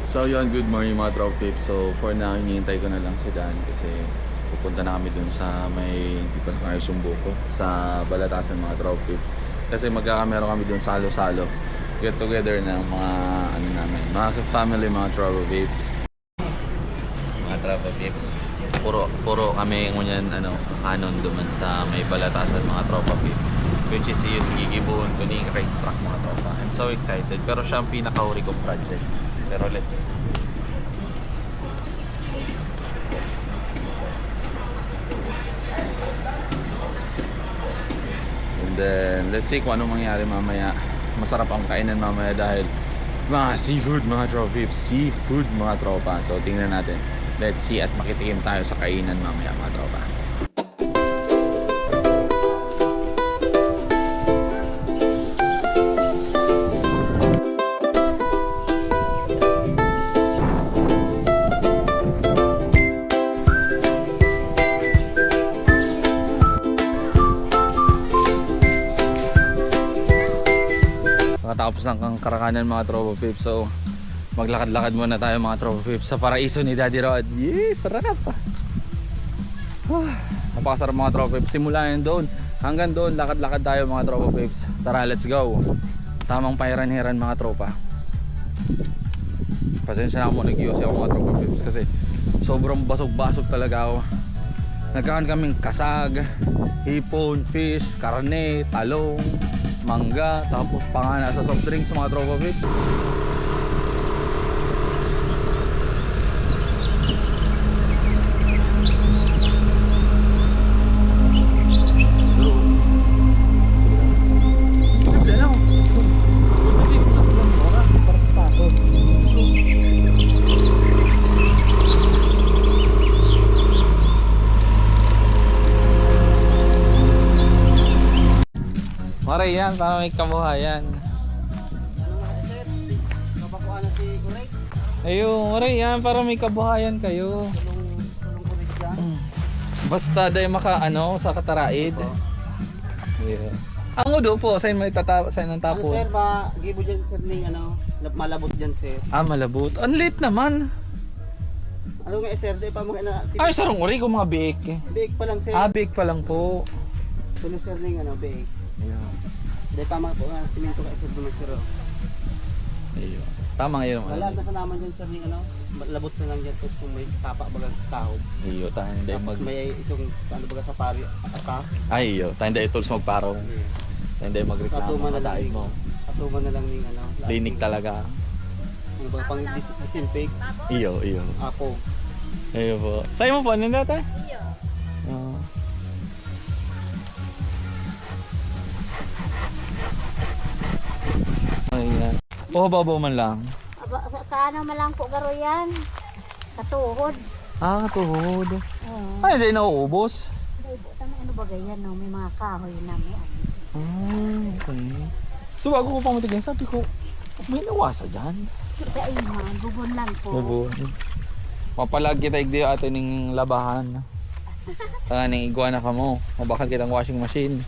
So yun, good morning mga Trop Pips. So for now, hinihintay ko na lang si Dan kasi pupunta na kami dun sa may, hindi pa na kayo Sumbuko, sa Balatasan mga Trop Pips. Kasi magkakamero kami dun sa Halo-Salo. Get together ng mga ano namin, mga family, mga Trop Pips. Mga Trop Pips. Puro kami ngunyan kanon duman sa may Balatasan mga Tropa Pips. Which is yung gigibuhon ko ni racetrack mga tropa. I'm so excited. Pero siya ang pinaka-huri kong project. Pero let's see. And then, let's see kung anong mangyari mamaya. Masarap ang kainan mamaya dahil mga seafood mga tropa. Seafood mga tropa. So, tingnan natin. Let's see at makitikim tayo sa kainan mamaya mga tropa. Tapos ng Karakanan mga Tropa Pips. So maglakad-lakad muna tayo mga Tropa Pips sa paraiso ni Daddy Rod. Yes, sarap. Napakasarap mga Tropa Pips. Simula yan doon hanggang doon, lakad-lakad tayo mga Tropa Pips. Tara, let's go. Tamang pairan-hiran mga tropa. Pasensya na ako, nag-ios ako mga Tropa Pips kasi sobrang basog-basog talaga ako. Nagkakan kaming kasag, hipon, fish, karne, talong, mangga, tapos pangana sa soft drinks mga Tropa Pips. Maray yan, para may kabuhayan. Napakuha na si Kurek. Ayun, maray yan, para may kabuhayan kayo. Tulong Kurek dyan. Basta day maka sa kataraid. Yeah. Ang udo po, saan may saan ang tapo? Sir, gibo dyan sir ning malabot dyan sir. Malabot. Ang late naman. Ano nga sir, di pa mo na si Ay, sarong uri ko mga biik. Big pa lang sir. Biik pa lang po. Tulong sir ning big. Ayun. Di pa mo simento ka sir duman sir. Ayun. Tama ngayon. Wala na sa naman dyan sir ning labot na lang dyan tapos kung may tapa baga tao. Iyo, tayo hindi Tapos may itong baga sa pari ata. Ay, iyo, tayo hindi tools magparong. Tayo hindi magreklamo. Katuman na lang Kataig mo. Katuman na lang ning Clinic talaga. Ano ba pang disinfect? Iyo. Ako. Ayun po. Sa'yo mo po, ano dati? Iyo. Ayan. Babaw man lang. Kaano man lang po garo yan. Katuhod. Katuhod. Oo. Ay, hindi nauubos. Ano ba ganyan no? May mga kahoy na may Okay. So bago ko pamatigyan, sabi ko, may nawasa dyan. Kaiman, bubon lang po. Bubon. Mapalag kita igdi atin ng labahan. Ning iguana ka mo. Mabakan kitang washing machine.